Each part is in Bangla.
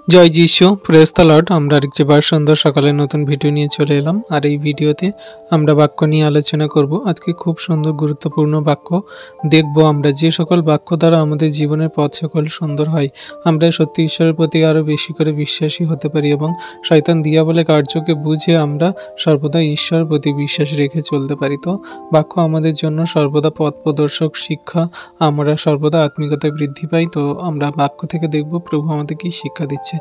জয় যিশু, প্রেজ দ্য লর্ড। আমরা আরেকবার সুন্দর সকালের নতুন ভিডিও নিয়ে চলে এলাম। আর এই ভিডিওতে আমরা বাক্য নিয়ে আলোচনা করব। আজকে খুব সুন্দর গুরুত্বপূর্ণ বাক্য দেখব আমরা, যে সকল বাক্য দ্বারা আমাদের জীবনের পথ সকল সুন্দর হয়, আমরা সত্যি ঈশ্বরের প্রতি আরও বেশি করে বিশ্বাসী হতে পারি এবং শয়তান দিয়াবলে কার্যকে বুঝে আমরা সর্বদা ঈশ্বরের প্রতি বিশ্বাস রেখে চলতে পারি। তো বাক্য আমাদের জন্য সর্বদা পথ প্রদর্শক, শিক্ষা, আমরা সর্বদা আত্মিকতায় বৃদ্ধি পাই। তো আমরা বাক্য থেকে দেখব প্রভু আমাদের কি শিক্ষা দিচ্ছে।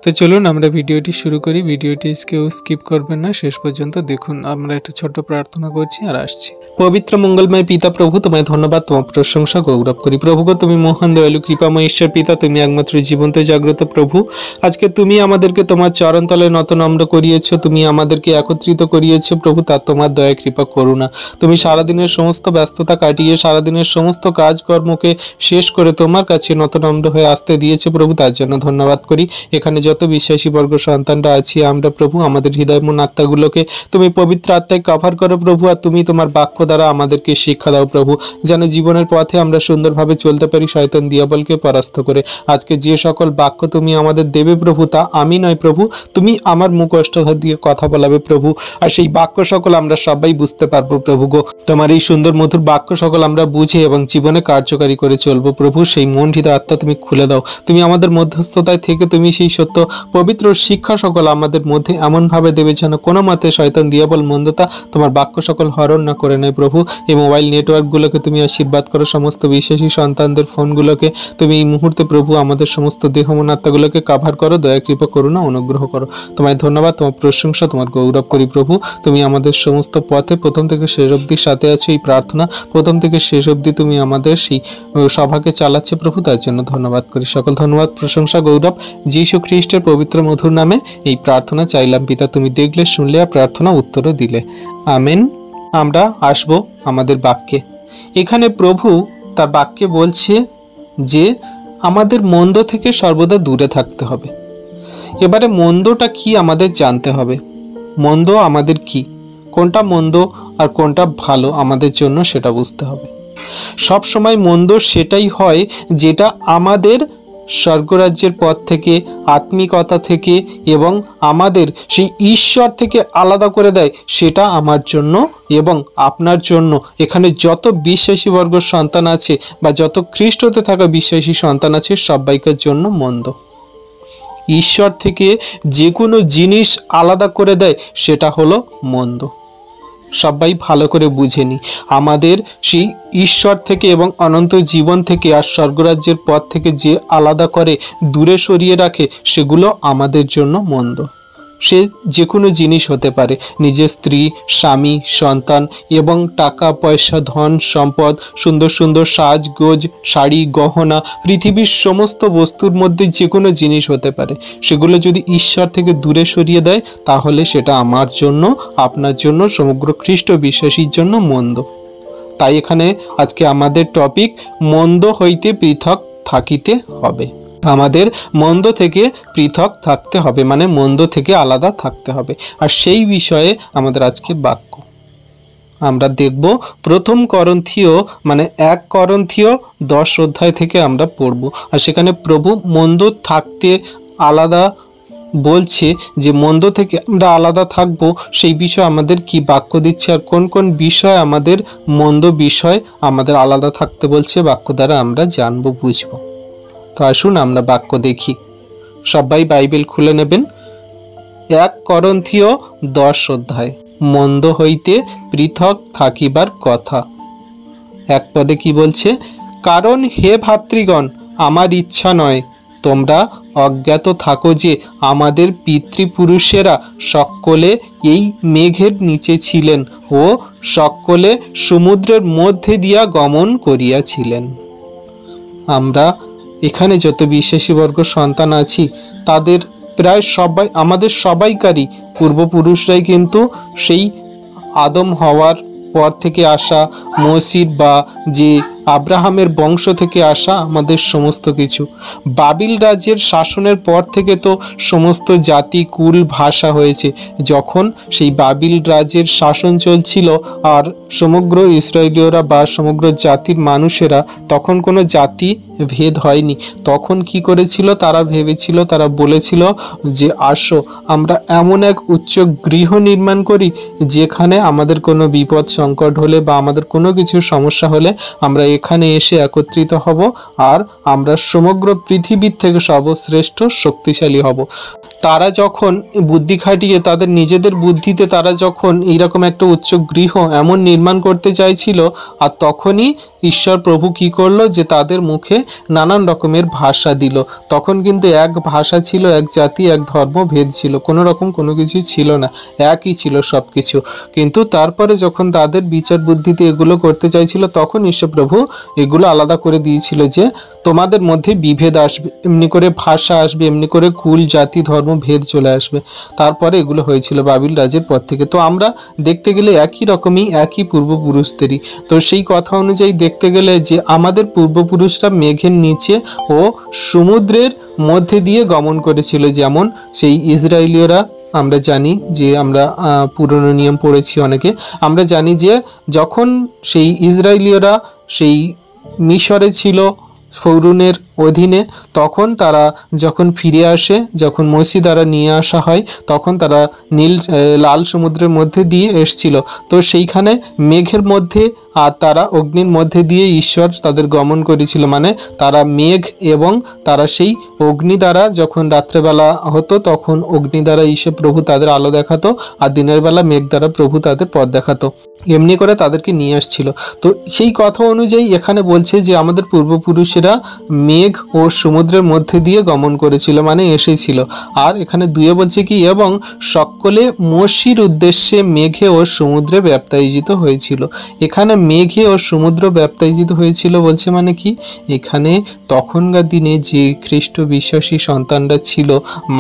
তো চলুন আমরা ভিডিওটি শুরু করি। ভিডিওটি কেউ স্কিপ করবেন না, শেষ পর্যন্ত দেখুন। আমরা একটা ছোট্ট প্রার্থনা করছি আর আসছি। পবিত্র মঙ্গলময় পিতা প্রভু, তোমায় ধন্যবাদ, তোমার প্রশংসা গৌরব করি। প্রভু গো, তুমি মহান দয়ালু কৃপাময় ঈশ্বর পিতা, তুমি একমাত্র জীবন্ত জাগ্রত প্রভু। আজকে তুমি আমাদেরকে তোমার চরণতলে নত নম্র করিয়েছো, তুমি আমাদেরকে একত্রিত করিয়েছো প্রভু, তার তোমার দয়া কৃপা করুণা। তুমি সারাদিনের সমস্ত ব্যস্ততা কাটিয়ে সারাদিনের সমস্ত কাজকর্মকে শেষ করে তোমার কাছে নত নম্র হয়ে আসতে দিয়েছো প্রভু, তার জন্য ধন্যবাদ করি। এখানে যত বিশ্বাসী বর্গ সন্তানরা আছি আমরা প্রভু, আমাদের হৃদয় মন আত্মাগুলোকে তুমি পবিত্র আত্মায় কভার করো প্রভু, আর তুমি তোমার বাক্য দ্বারা আমাদেরকে শিক্ষা দাও প্রভু, যেন জীবনের পথে আমরা সুন্দরভাবে চলতে পারি শয়তান দিয়াবলকে পরাস্ত করে। আজকে যে সকল বাক্য তুমি আমাদের দেবে প্রভু, তা আমি নয় প্রভু, তুমি আমার মুখ অষ্টধর দিয়ে কথা বলাবে প্রভু, আর সেই বাক্য সকল আমরা সবাই বুঝতে পারবো প্রভু গো। তোমার এই সুন্দর মধুর বাক্য সকল আমরা বুঝে এবং জীবনে কার্যকারী করে চলবো প্রভু। সেই মন হৃদয় আত্মা তুমি খুলে দাও, তুমি আমাদের মধ্যস্থতায় থেকে তুমি সেই সত্য পবিত্র শিক্ষা সকল আমাদের মধ্যে এমনভাবে দেবে যেন কোনো মতে শয়তান দিয়াবল মন্দতা তোমার বাক্য সকল হরণ না করে নেয় প্রভু। এই মোবাইল নেটওয়ার্কগুলোকে তুমি আশীর্বাদ করো, সমস্ত বিশ্বাসী সন্তানদের ফোনগুলোকে তুমি এই মুহূর্তে প্রভু আমাদের সমস্ত দেহ মন আত্মাগুলোকে কাভার করো, দয়া কৃপা করুণা অনুগ্রহ করো। তোমায় ধন্যবাদ, তোমার প্রশংসা, তোমার গৌরব করি প্রভু। তুমি আমাদের সমস্ত পথে প্রথম থেকে শেষ অবধি সাথে আছো। এই প্রার্থনা প্রথম থেকে শেষ অবধি তুমি আমাদের সেই সভাকে চালাচ্ছে প্রভু, তার জন্য ধন্যবাদ করি। সকল ধন্যবাদ, প্রশংসা, গৌরব যীশু খ্রিস্টের পবিত্র মধুর নামে এই প্রার্থনা চাইলাম পিতা। তুমি দেখলে, শুনলে, আর প্রার্থনা উত্তরও দিলে। আমেন। আমরা আসব আমাদের বাক্যে। এখানে প্রভু তার বাক্যে বলছে যে আমাদের মন্দ থেকে সর্বদা দূরে থাকতে হবে। এবারে মন্দটা কি আমাদের জানতে হবে। মন্দ আমাদের কি, কোনটা মন্দ আর কোনটা ভালো আমাদের জন্য সেটা বুঝতে হবে। সব সময় মন্দ সেটাই হয় যেটা আমাদের স্বর্গরাজ্যের পথ থেকে, আত্মিকতা থেকে এবং আমাদের সেই ঈশ্বর থেকে আলাদা করে দেয়। সেটা আমার জন্য এবং আপনার জন্য, এখানে যত বিশ্বাসী বর্গ সন্তান আছে বা যত খ্রিস্টতে থাকা বিশ্বাসী সন্তান আছে সবাইকার জন্য মন্দ। ঈশ্বর থেকে যে কোনো জিনিস আলাদা করে দেয় সেটা হলো মন্দ। সবাই ভালো করে বুঝে নি, আমাদের সেই ঈশ্বর থেকে এবং অনন্ত জীবন থেকে আর স্বর্গরাজ্যের পথ থেকে যে আলাদা করে, দূরে সরিয়ে রাখে, সেগুলো আমাদের জন্য মন্দ। সে যে কোনো জিনিস হতে পারে, নিজের স্ত্রী, স্বামী, সন্তান এবং টাকা পয়সা, ধন সম্পদ, সুন্দর সুন্দর সাজগোজ, শাড়ি, গহনা, পৃথিবীর সমস্ত বস্তুর মধ্যে যে কোনো জিনিস হতে পারে। সেগুলো যদি ঈশ্বর থেকে দূরে সরিয়ে দেয় তাহলে সেটা আমার জন্য, আপনার জন্য, সমগ্র খ্রিস্ট বিশ্বাসীর জন্য মন্দ। তাই এখানে আজকে আমাদের টপিক, মন্দ হইতে পৃথক থাকিতে হবে। আমাদের মন্দ থেকে পৃথক থাকতে হবে, মানে মন্দ থেকে আলাদা থাকতে হবে। আর সেই বিষয়ে আমাদের আজকে বাক্য আমরা দেখব প্রথম করন্থীয়, মানে 1 করন্থীয় 10 অধ্যায় থেকে আমরা পড়ব। আর সেখানে প্রভু মন্দ থাকতে আলাদা বলছে, যে মন্দ থেকে আমরা আলাদা থাকব, সেই বিষয়ে আমাদের কি বাক্য দিচ্ছে আর কোন কোন বিষয় আমাদের মন্দ বিষয় আমাদের আলাদা থাকতে বলছে, বাক্য দ্বারা আমরা জানবো, বুঝবো। তো আসুন আমরা বাক্য দেখি। সবাই বাইবেল খুলে নেবেন। 1 করন্থীয় 10 অধ্যায়, মন্দ হইতে পৃথক থাকিবার কথা। 1 পদে কি বলছে? কারণ হে ভাতৃগণ, আমার ইচ্ছা নয় তোমরা অজ্ঞাত থাকো যে আমাদের পিতৃপুরুষেরা সকলে এই মেঘের নিচে ছিলেন ও সকলে সমুদ্রের মধ্যে দিয়া গমন করিয়াছিলেন। আমরা এখানে যত বিশ্বাসী বর্গ সন্তান আছি তাদের প্রায় সবাই, আমাদের সবাইকারই পূর্বপুরুষরাই কিন্তু সেই আদম হওয়ার পর থেকে আসা মসির বা যে আব্রাহামের বংশ থেকে আসা আমাদের সমস্ত কিছু। বাবিল রাজ্যের শাসনের পর থেকে তো সমস্ত জাতি কুল ভাষা হয়েছে। যখন সেই বাবিল রাজ্যের শাসন চলছিল আর সমগ্র ইসরায়েলীয়রা বা সমগ্র জাতির মানুষেরা, তখন কোনো জাতি ভেদ হয়নি। তখন কি করেছিল, তারা ভেবেছিল, তারা বলেছিল যে আসো আমরা এমন এক উচ্চ গৃহ নির্মাণ করি যেখানে আমাদের কোনো বিপদ সংকট হলে বা আমাদের কোনো কিছু সমস্যা হলে আমরা এখানে এসে একত্রিত হব আর আমরা সমগ্র পৃথিবীর থেকে সর্বশ্রেষ্ঠ শক্তিশালী হব। তারা যখন বুদ্ধি খাটিয়ে তাদের নিজেদের বুদ্ধিতে তারা যখন এইরকম একটা উচ্চ গৃহ এমন নির্মাণ করতে চাইছিল, আর তখনই ঈশ্বর প্রভু কি করলো যে তাদের মুখে নানান রকমের ভাষা দিল। তখন কিন্তু এক ভাষা ছিল, এক জাতি, এক ধর্ম, ভেদ ছিল, কোনো রকম কোনো কিছু ছিল না, একই ছিল সব কিছু। কিন্তু তারপরে যখন তাদের বিচার বুদ্ধিতে এগুলো করতে চাইছিল, তখন ঈশ্বর প্রভু এগুলো আলাদা করে দিয়েছিল যে তোমাদের মধ্যে বিভেদ আসবে, এমনি করে ভাষা আসবে, এমনি করে কুল জাতি ধর্ম ভেদ চলে আসবে। তারপরে এগুলো হয়েছিল বাবিল রাজের পর থেকে। তো আমরা দেখতে গেলে একই রকমই, একই পূর্বপুরুষদেরই। তো সেই কথা অনুযায়ী দেখতে গেলে যে আমাদের পূর্বপুরুষরা মেঘের নিচে ও সমুদ্রের মধ্যে দিয়ে গমন করেছিল। যেমন সেই ইসরায়েলীয়রা, আমরা জানি যে আমরা পুরনো নিয়ম পড়েছি অনেকে, আমরা জানি যে যখন সেই ইসরায়েলীয়রা সেই মিশরে ছিল ফরৌনের অধীনে, তখন তারা যখন ফিরে আসে, যখন মসি দ্বারা নিয়ে আসা হয়, তখন তারা লাল সমুদ্রের মধ্যে দিয়ে এসছিল। তো সেইখানে মেঘের মধ্যে আর তারা অগ্নির মধ্যে দিয়ে ঈশ্বর তাদের গমন করেছিল। মানে তারা মেঘ এবং তারা সেই অগ্নি দ্বারা, যখন রাত্রেবেলা হতো তখন অগ্নি দ্বারা ঈশ্বর প্রভু তাদের আলো দেখাতো, আর দিনের বেলা মেঘ দ্বারা প্রভু তাদের পথ দেখাতো। এমনি করে তাদেরকে নিয়ে আসছিল। তো সেই কথা অনুযায়ী এখানে বলছে যে আমাদের পূর্বপুরুষেরা মেঘ ও সমুদ্রের মধ্যে দিয়ে গমন করেছিল, মানে এসেছিল। আর এখানে দুয়ে বলছে কি, এবং সকলে মসির উদ্দেশ্যে মেঘে ও সমুদ্রে ব্যাপ্তায়িত হয়েছিল। এখানে মেঘে ও সমুদ্র ব্যাপ্তায়িত হয়েছিল বলছে মানে কি, এখানে তখনকার দিনে যে খ্রিস্ট বিশ্বাসী সন্তানরা ছিল,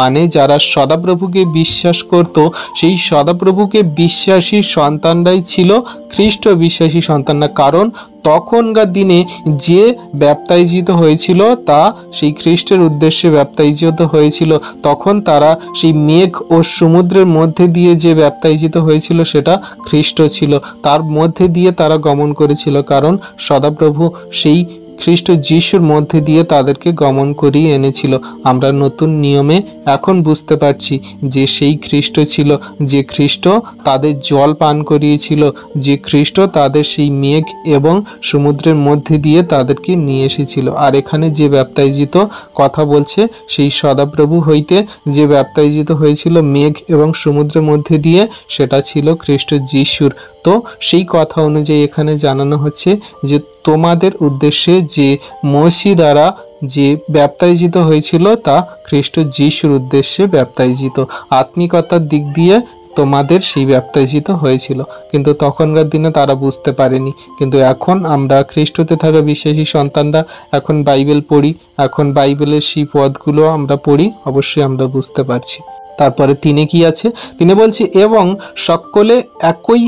মানে যারা সদাপ্রভুকে বিশ্বাস করত, সেই সদাপ্রভুকে বিশ্বাসী সন্তানরাই ছিল খ্রিস্ট বিশ্বাসী সন্তানরা। কারণ তখনকার দিনে যে ব্যাপ্তায়িত হয়েছিল তা সেই খ্রিস্টের উদ্দেশ্যে ব্যাপ্তায়িত হয়েছিল। তখন তারা সেই মেঘ ও সমুদ্রের মধ্যে দিয়ে যে ব্যাপ্তায়িত হয়েছিল সেটা খ্রিস্ট ছিল, তার মধ্যে দিয়ে তারা গমন করেছিল। কারণ সদাপ্রভু সেই খ্রিস্ট যিশুর মধ্যে দিয়ে তাদেরকে গমন করিয়ে এনেছিল। আমরা নতুন নিয়মে এখন বুঝতে পারছি যে সেই খ্রিস্ট ছিল, যে খ্রিস্ট তাদের জল পান করিয়েছিল, যে খ্রিস্ট তাদের সেই মেঘ এবং সমুদ্রের মধ্যে দিয়ে তাদেরকে নিয়ে এসেছিল। আর এখানে যে ব্যাপ্তায়িত কথা বলছে, সেই সদাপ্রভু হইতে যে ব্যাপ্তায়িত হয়েছিল মেঘ এবং সমুদ্রের মধ্যে দিয়ে, সেটা ছিল খ্রিস্ট যিশুর। তো সেই কথা অনুযায়ী এখানে জানানো হচ্ছে যে তোমাদের উদ্দেশ্যে যে মসি দ্বারা যে ব্যাপ্তায়িত হয়েছিল তা খ্রিস্ট যিশুর উদ্দেশ্যে ব্যাপ্তায়িত, আত্মিকতার দিক দিয়ে তোমাদের সেই ব্যাপ্তায়িত হয়েছিল। কিন্তু তখনকার দিনে তারা বুঝতে পারেনি। কিন্তু এখন আমরা খ্রিস্টতে থাকা বিশ্বাসী সন্তানরা এখন বাইবেল পড়ি, এখন বাইবেলের সেই পদগুলো আমরা পড়ি, অবশ্যই আমরা বুঝতে পারছি। তারপরে তিনে কি আছে, তিনি বলছে এবং সকলে একই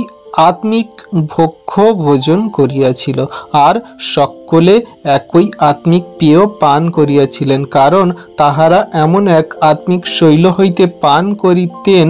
আত্মিক ভক্ষ ভোজন করিয়াছিল, আর সকলে একই আত্মিক পেয় পান করিয়াছিলেন, কারণ তাহারা এমন এক আত্মিক শৈল হইতে পান করিতেন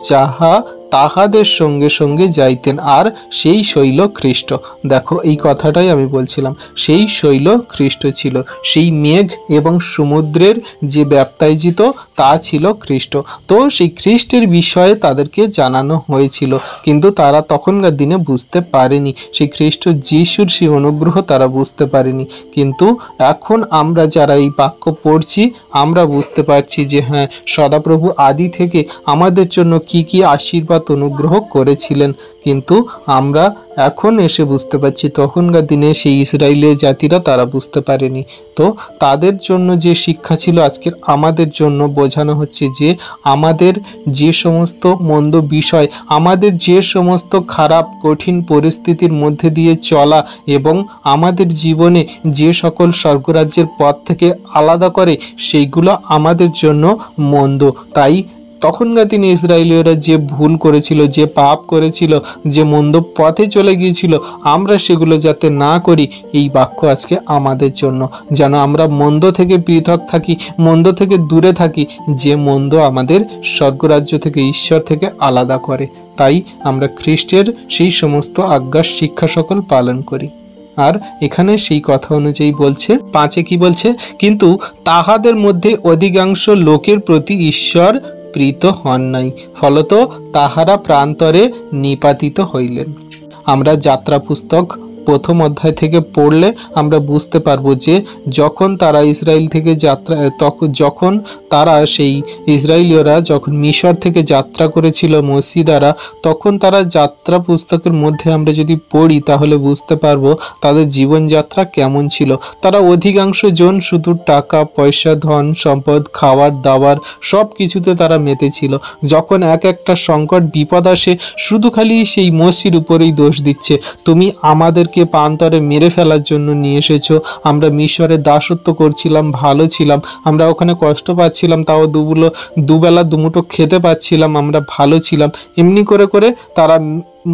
যাহা তাহাদের সঙ্গে সঙ্গে যাইতেন, আর সেই শৈল খ্রিস্ট। দেখো এই কথাটাই আমি বলছিলাম, সেই শৈল খ্রিস্ট ছিল। সেই মেঘ এবং সমুদ্রের যে ব্যাপ্তায়িত তা ছিল খ্রিস্ট। তো সেই খ্রিস্টের বিষয়ে তাদেরকে জানানো হয়েছিল, কিন্তু তারা তখনকার দিনে বুঝতে পারেনি। সেই খ্রিস্ট যিশুর সেই অনুগ্রহ তারা বুঝতে পারেনি। কিন্তু এখন আমরা যারা এই বাক্য পড়ছি, আমরা বুঝতে পারছি যে হ্যাঁ, সদাপ্রভু আদি থেকে আমাদের জন্য কি কি আশীর্বাদ অনুগ্রহ করেছিলেন। কিন্তু আমরা এখন এসে বুঝতে পারছি তখনকার দিনে সেই ইসরায়েলের জাতিরা তারা বুঝতে পারেনি। তো তাদের জন্য যে শিক্ষা ছিল আজকের আমাদের জন্য বোঝানো হচ্ছে যে আমাদের যে সমস্ত মন্দ বিষয়, আমাদের যে সমস্ত খারাপ কঠিন পরিস্থিতির মধ্যে দিয়ে চলা এবং আমাদের জীবনে যে সকল স্বর্গরাজ্যের পথ থেকে আলাদা করে, সেইগুলো আমাদের জন্য মন্দ। তাই তখনকার দিনে ইসরায়েলীয়রা যে ভুল করেছিল, যে পাপ করেছিল, যে মন্দ পথে চলে গিয়েছিল, আমরা সেগুলো যাতে না করি, এই বাক্য আজকে আমাদের জন্য, যেন আমরা মন্দ থেকে পৃথক থাকি, মন্দ থেকে দূরে থাকি, যে মন্দ আমাদের স্বর্গরাজ্য থেকে, ঈশ্বর থেকে আলাদা করে। তাই আমরা খ্রিস্টের সেই সমস্ত আজ্ঞার শিক্ষা সকল পালন করি। আর এখানে সেই কথা অনুযায়ী বলছে, 5 কি বলছে, কিন্তু তাহাদের মধ্যে অধিকাংশ লোকের প্রতি ঈশ্বর প্রীত হন নাই, ফলত তাহারা প্রান্তরে নিপাতিত হইলেন। আমরা যাত্রা পুস্তক 1ম অধ্যায় থেকে পড়লে আমরা বুঝতে পারবো যে যখন তারা ইসরায়েল থেকে যখন তারা সেই ইসরায়েলীয়রা যখন মিশর থেকে যাত্রা করেছিল মসি দ্বারা, তখন তারা যাত্রা পুস্তকের মধ্যে আমরা যদি পড়ি তাহলে বুঝতে পারবো তাদের জীবনযাত্রা কেমন ছিল। তারা অধিকাংশ জন শুধু টাকা পয়সা, ধন সম্পদ, খাবার দাবার সব কিছুতে তারা মেতেছিল। যখন একটা সংকট বিপদ আসে, শুধু খালি সেই মসির উপরেই দোষ দিচ্ছে, তুমি আমাদেরকে প্রান্তরে মেরে ফেলার জন্য নিয়ে এসেছো, আমরা মিশরে দাসত্ব করছিলাম, ভালো ছিলাম, আমরা ওখানে কষ্ট পাচ্ছিলাম, তাও দুবেলা দুমুঠো খেতে পাচ্ছিলাম, আমরা ভালো ছিলাম। এমনি করে করে তারা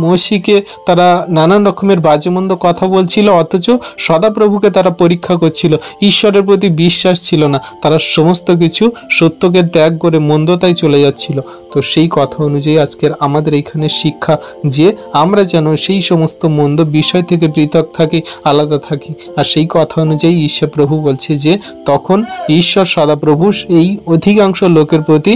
মসিকে তারা নানান রকমের বাজেমন্দ কথা বলছিল, অথচ সদাপ্রভুকে তারা পরীক্ষা করছিল। ঈশ্বরের প্রতি বিশ্বাস ছিল না, তারা সমস্ত কিছু সত্যকে ত্যাগ করে মন্দতায় চলে যাচ্ছিল। তো সেই কথা অনুযায়ী আজকের আমাদের এইখানে শিক্ষা যে আমরা যেন সেই সমস্ত মন্দ বিষয় থেকে পৃথক থাকি, আলাদা থাকি। আর সেই কথা অনুযায়ী ঈশ্বর প্রভু বলছে যে তখন ঈশ্বর সদাপ্রভু এই অধিকাংশ লোকের প্রতি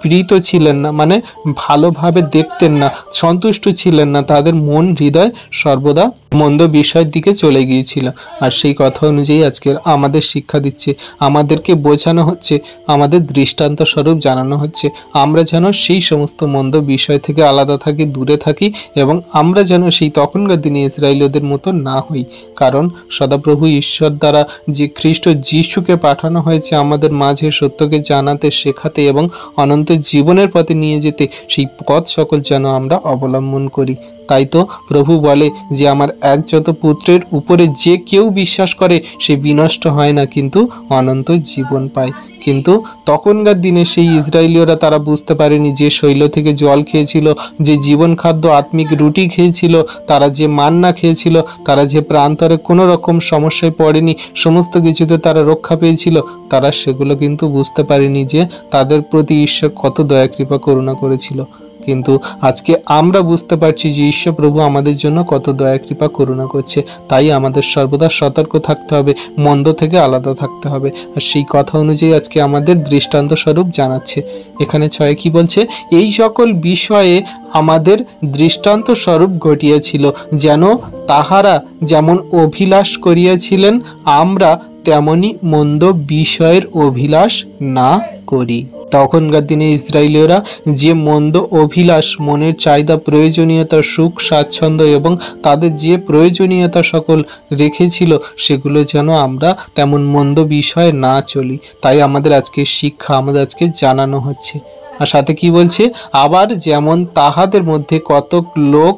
প্রীত ছিলেন না, মানে ভালোভাবে দেখতেন না, সন্তুষ্ট ছিলেন না, তাদের মন হৃদয় সর্বদা মন্দ বিষয়ের দিকে চলে গিয়েছিল। আর সেই কথা অনুযায়ী আজকে আমাদের শিক্ষা দিচ্ছে, আমাদেরকে বোঝানো হচ্ছে, আমাদের দৃষ্টান্ত স্বরূপ জানানো হচ্ছে আমরা যেন সেই সমস্ত মন্দ বিষয় থেকে আলাদা থাকি, দূরে থাকি, এবং আমরা যেন সেই তখনকার দিনে ইসরায়েলীয়দের মতো না হই। কারণ সদাপ্রভু ঈশ্বর দ্বারা যে খ্রিস্ট যিশুকে পাঠানো হয়েছে আমাদের মাঝে সত্যকে জানাতে, শেখাতে এবং অনন্ত জীবনের পথে নিয়ে যেতে, সেই পথ সকল যেন আমরা অবলম্বন করি। তাই তো প্রভু বলে যে আমার একজত পুত্রের উপরে যে কেউ বিশ্বাস করে সে বিনষ্ট হয় না, কিন্তু অনন্ত জীবন পায়। কিন্তু তখনকার দিনে সেই ইসরায়েলীয়রা তারা বুঝতে পারেনি, যে শৈল থেকে জল খেয়েছিল, যে জীবন খাদ্য আত্মিক রুটি খেয়েছিল, তারা যে মান্না খেয়েছিল, তারা যে প্রান্তরে কোনো রকম সমস্যায় পড়েনি, সমস্ত কিছুতে তারা রক্ষা পেয়েছিল, তারা সেগুলো কিন্তু বুঝতে পারেনি যে তাদের প্রতি ঈশ্বর কত দয়া কৃপা করুণা করেছিল। কিন্তু আজকে আমরা বুঝতে পারছি যে ঈশ্বর প্রভু আমাদের জন্য কত দয়া কৃপা করুণা করছে। তাই আমাদের সর্বদা সতর্ক থাকতে হবে, মন্দ থেকে আলাদা থাকতে হবে। আর সেই কথা অনুযায়ী আজকে আমাদের দৃষ্টান্ত স্বরূপ জানাচ্ছে। এখানে 6 কি বলছে, এই সকল বিষয়ে আমাদের দৃষ্টান্ত স্বরূপ ঘটিয়েছিল, যেন তাহারা যেমন অভিলাষ করিয়াছিলেন আমরা তেমনি মন্দ বিষয়ের অভিলাষ না করি। তখনকার দিনে ইসরায়েলীয়রা যে মন্দ অভিলাষ, মনের চাহিদা, প্রয়োজনীয়তা, সুখ স্বাচ্ছন্দ্য এবং তাদের যে প্রয়োজনীয়তা সকল রেখেছিল, সেগুলো যেন আমরা তেমন মন্দ বিষয়ে না চলি। তাই আমাদের আজকে শিক্ষা, আমাদের আজকে জানানো হচ্ছে। আর সাথে কি বলছে, আবার যেমন তাহাদের মধ্যে কতক লোক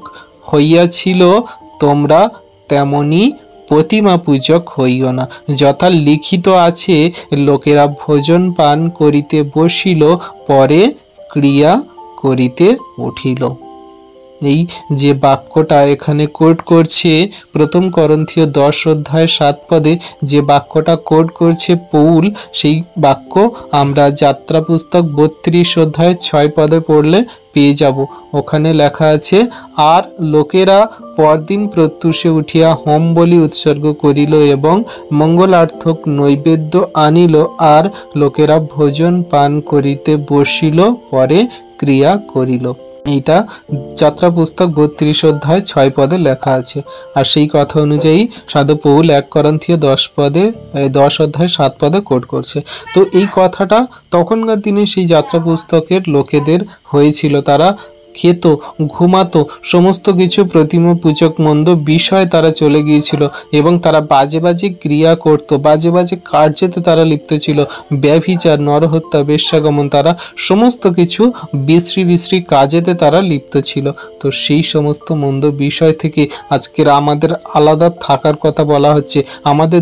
হইয়াছিল, তোমরা তেমনি প্রতিমা পূজক হইও না, যথা লিখিত আছে, লোকেরা ভোজন পান করিতে বসিল, পরে ক্রিয়া করিতে উঠিল। এই যে বাক্যটা এখানে কোট করছে 1 করন্থীয় 10 অধ্যায় 7 পদে যে বাক্যটা কোট করছে পৌল, সেই বাক্য আমরা যাত্রা পুস্তক 32 অধ্যায় 6 পদে পড়লে পেয়ে যাব। ওখানে লেখা আছে, আর লোকেরা পরদিন প্রত্যুষে উঠিয়া হোম বলি উৎসর্গ করিল এবং মঙ্গলার্থক নৈবেদ্য আনিল, আর লোকেরা ভোজন পান করিতে বসিল, পরে ক্রিয়া করিল। এইটা যাত্রা পুস্তক 32 অধ্যায় 6 পদে লেখা আছে। আর সেই কথা অনুযায়ী সাধু পৌল 1 করন্থীয় 10 অধ্যায় 7 পদে কোট করছে। তো এই কথাটা তখনকার দিনে সেই যাত্রা পুস্তকের লোকেদের হয়েছিল। তারা খেত, ঘুমাতো, সমস্ত কিছু প্রতিমা পূজক মন্দ বিষয়ে তারা চলে গিয়েছিল এবং তারা বাজে বাজে ক্রিয়া করত, বাজে বাজে কার্যেতে তারা লিপ্ত ছিল। ব্যভিচার, নরহত্যা, বেশ্যাগমন, তারা সমস্ত কিছু বিশ্রী বিশ্রী কাজেতে তারা লিপ্ত ছিল। তো সেই সমস্ত মন্দ বিষয় থেকে আজকের আমাদের আলাদা থাকার কথা বলা হচ্ছে, আমাদের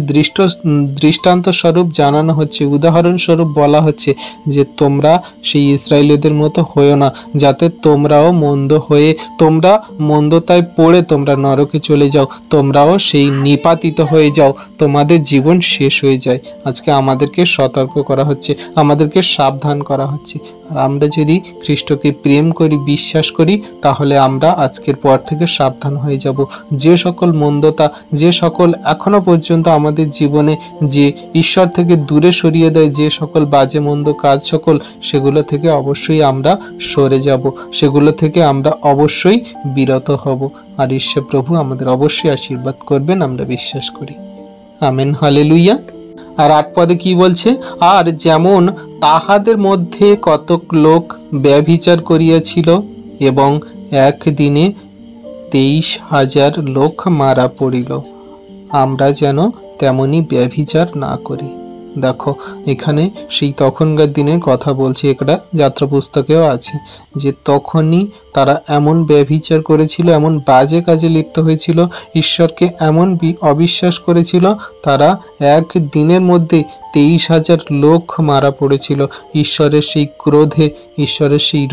দৃষ্টান্ত স্বরূপ জানানো হচ্ছে, উদাহরণস্বরূপ বলা হচ্ছে যে তোমরা সেই ইসরায়েলীদের মতো হয়েও না, যাতে তোমরাও মন্দ হয়ে, তোমরা মন্দতায় পড়ে তোমরা নরকে চলে যাও, তোমরাও সেই নিপাতিত হয়ে যাও, তোমাদের জীবন শেষ হয়ে যায়। আজকে আমাদেরকে সতর্ক করা হচ্ছে, আমাদেরকে সাবধান করা হচ্ছে। আর আমরা যদি খ্রিস্টকে প্রেম করি, বিশ্বাস করি, তাহলে আমরা আজকের পর থেকে সাবধান হয়ে যাব। যে সকল মন্দতা, যে সকল এখনো পর্যন্ত আমাদের জীবনে যে ঈশ্বর থেকে দূরে সরিয়ে দেয়, যে সকল বাজে মন্দ কাজ সকল, সেগুলো থেকে অবশ্যই আমরা সরে যাব, সেগুলো থেকে আমরা অবশ্যই বিরত হব। আর ঈশ্বর প্রভু আমাদের অবশ্যই আশীর্বাদ করবেন, আমরা বিশ্বাস করি। Amen, hallelujah. আর 8 পদে কি বলছে? আর যেমন তাহাদের মধ্যে কতক লোক ব্যভিচার করিয়াছিল এবং একদিনে 23,000 লোক মারা পড়িল, আমরা যেন তেমনি ব্যভিচার না করি। দেখো, এখানে সেই তখনকার দিনের কথা বলছে, একটা যাত্রা পুস্তকেও আছে যে তখনই তারা এমন ব্যভিচার করেছিল, এমন বাজে কাজে লিপ্ত হয়েছিল, ঈশ্বরকে এমন অবিশ্বাস করেছিল, তারা এক দিনের মধ্যে 23,000 লোক মারা পড়েছিল। ঈশ্বরের সেই ক্রোধে, ঈশ্বরের সেই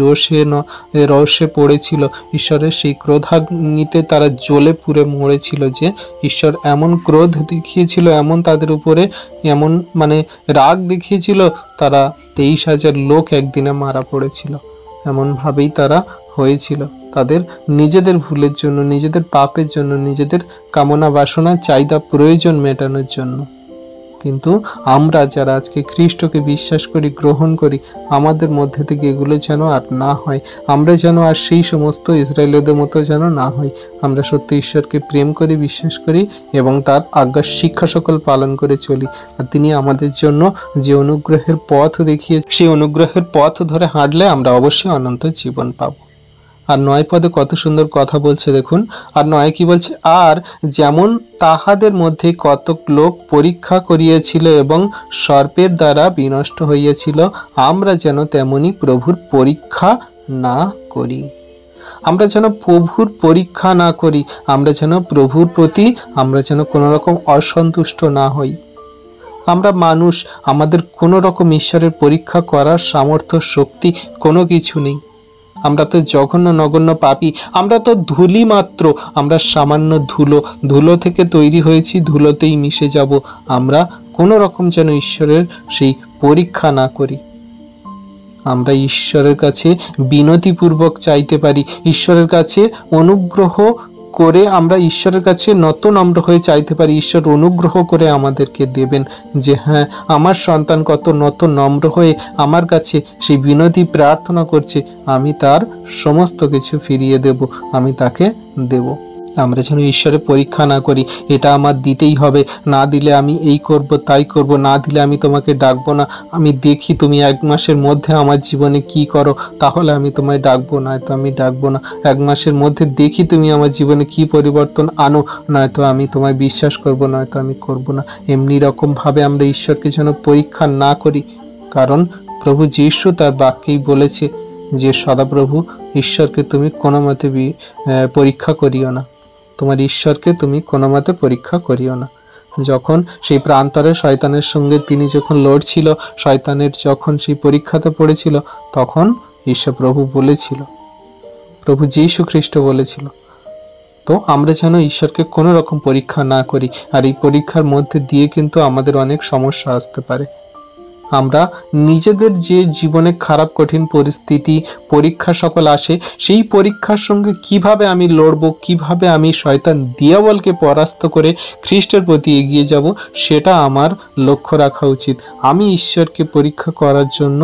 রোষে পড়েছিল, ঈশ্বরের সেই ক্রোধাগ্নিতে তারা জ্বলে পুড়ে মরেছিল। যে ঈশ্বর এমন ক্রোধ দেখিয়েছিল, এমন তাদের উপরে এমন রাগ দেখিয়েছিল, তারা 23,000 লোক একদিনে মারা পড়েছিল। এমনভাবেই তারা হয়েছিল তাদের নিজেদের ভুলের জন্য, নিজেদের পাপের জন্য, নিজেদের কামনা বাসনা চাহিদা প্রয়োজন মেটানোর জন্য। কিন্তু আমরা যারা আজকে খ্রিস্টকে বিশ্বাস করি, গ্রহণ করি, আমাদের মধ্যে থেকে এগুলো যেন আর না হয়, আমরা যেন আর সেই সমস্ত ইসরায়েলদের মতো যেন না হই। আমরা সত্যি ঈশ্বরকে প্রেম করি, বিশ্বাস করি এবং তার আজ্ঞা শিক্ষা সকল পালন করে চলি। আর তিনি আমাদের জন্য যে অনুগ্রহের পথ দেখিয়েছে, সেই অনুগ্রহের পথ ধরে হাঁটলে আমরা অবশ্যই অনন্ত জীবন পাবো। আর 9 পদে কত সুন্দর কথা বলছে দেখুন। আর 9 কি বলছে? আর যেমন তাহাদের মধ্যে কতক লোক পরীক্ষা করিয়াছিল এবং সর্পের দ্বারা বিনষ্ট হইয়াছিল, আমরা যেন তেমনি প্রভুর পরীক্ষা না করি। আমরা যেন প্রভুর পরীক্ষা না করি, আমরা যেন প্রভুর প্রতি আমরা যেন কোনো রকম অসন্তুষ্ট না হই। আমরা মানুষ, আমাদের কোনো রকম ঈশ্বরের পরীক্ষা করার সামর্থ্য, শক্তি কোনো কিছু নেই। আমরা তো জঘন্য নগণ্য পাপী, আমরা তো ধুলি মাত্র, আমরা সামান্য ধুলো থেকে তৈরি হয়েছি, ধুলোতেই মিশে যাব। আমরা কোনো রকম যেন ঈশ্বরের সেই পরীক্ষা না করি। আমরা ঈশ্বরের কাছে বিনতিপূর্বক চাইতে পারি, ঈশ্বরের কাছে অনুগ্রহ করে আমরা ঈশ্বরের কাছে নম্র হয়ে চাইতে পারি। ঈশ্বর অনুগ্রহ করে আমাদেরকে দেবেন যে হ্যাঁ, আমার সন্তান কত নম্র হয়ে আমার কাছে সেই বিনতি প্রার্থনা করছে, আমি তার সমস্ত কিছু ফিরিয়ে দেব, আমি তাকে দেব। আমরা যেন ঈশ্বরের পরীক্ষা না করি, এটা আমার দিতেই হবে, না দিলে আমি এই করব তাই করব, না দিলে আমি তোমাকে ডাকবো না, আমি দেখি তুমি 1 মাসের মধ্যে আমার জীবনে কি করো, তাহলে আমি তোমায় ডাকবো, নয়তো আমি ডাকবো না। 1 মাসের মধ্যে দেখি তুমি আমার জীবনে কি পরিবর্তন আনো, নয়তো আমি তোমায় বিশ্বাস করব, নয়তো আমি করব না। এমনি রকমভাবে আমরা ঈশ্বরকে যেন পরীক্ষা না করি, কারণ প্রভু যীশু তার বাক্যেই বলেছে যে সদাপ্রভু ঈশ্বরকে তুমি কোনো মতে পরীক্ষা করিও না, তোমার ঈশ্বরকে তুমি কোনো মতে পরীক্ষা করিও না। যখন সেই প্রান্তরে শয়তানের সঙ্গে তিনি যখন লড়ছিল, শয়তানের যখন সেই পরীক্ষাতে পড়েছিল, তখন ঈশ্বর প্রভু বলেছিল, প্রভু যীশু খ্রিস্ট বলেছিল। তো আমরা যেন ঈশ্বরকে কোনো রকম পরীক্ষা না করি। আর এই পরীক্ষার মধ্যে দিয়ে কিন্তু আমাদের অনেক সমস্যা আসতে পারে। আমরা নিজেদের যে জীবনে খারাপ কঠিন পরিস্থিতি, পরীক্ষা সকল আসে, সেই পরীক্ষার সঙ্গে কিভাবে আমি লড়বো, কিভাবে আমি শয়তান দিয়াবলকে পরাস্ত করে খ্রিস্টের প্রতি এগিয়ে যাব, সেটা আমার লক্ষ্য রাখা উচিত। আমি ঈশ্বরকে পরীক্ষা করার জন্য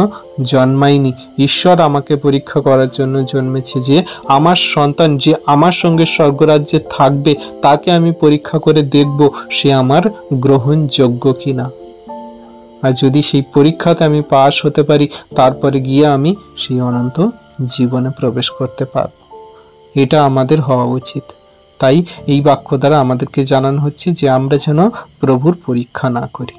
জন্মাইনি, ঈশ্বর আমাকে পরীক্ষা করার জন্য জন্মেছে, যে আমার সন্তান যে আমার সঙ্গে স্বর্গরাজ্যে থাকবে, তাকে আমি পরীক্ষা করে দেখব সে আমার গ্রহণযোগ্য কিনা। আর যদি সেই পরীক্ষাতে আমি পাস হতে পারি, তারপরে গিয়ে আমি সেই অনন্ত জীবনে প্রবেশ করতে পারব। এটা আমাদের হওয়া উচিত। তাই এই বাক্য দ্বারা আমাদেরকে জানানো হচ্ছে যে আমরা যেন প্রভুর পরীক্ষা না করি।